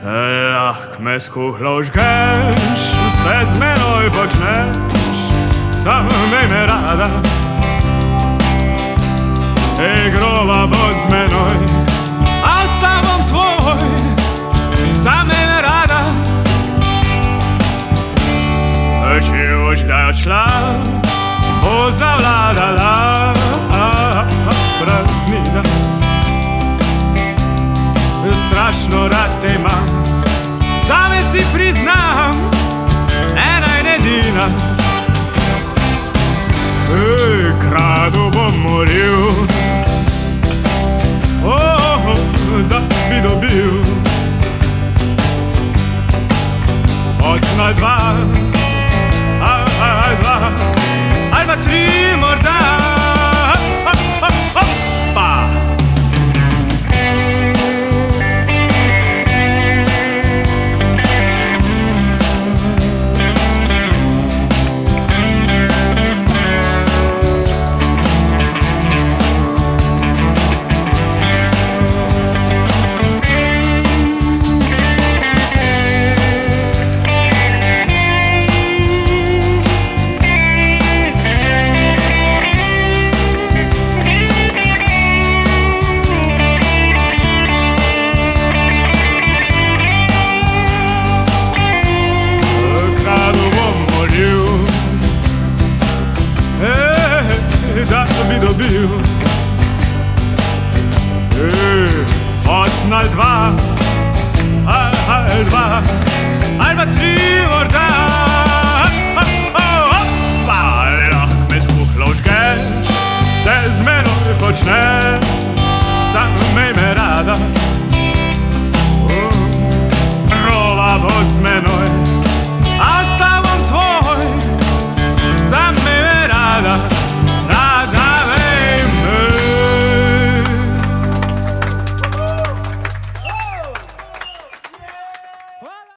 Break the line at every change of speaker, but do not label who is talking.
Lahko me skuhlo žgeš, vse z menoj počneš, samo imej me rada. Igrova bo z menoj, a s tobom tvoj, sam imej me rada. Če hoč da je odšla, bo zavladala praznina. Strašno rad te imam, zame si priznam, ena in edina. Kradu bom moril, da bi dobil ocna dva, ali pa tri morda. Da bi dobil ocna dva, ali dva, ali pa tri morda. Lahko me skuhlo žgeš, vse z menoj počneš, samo imej me rada.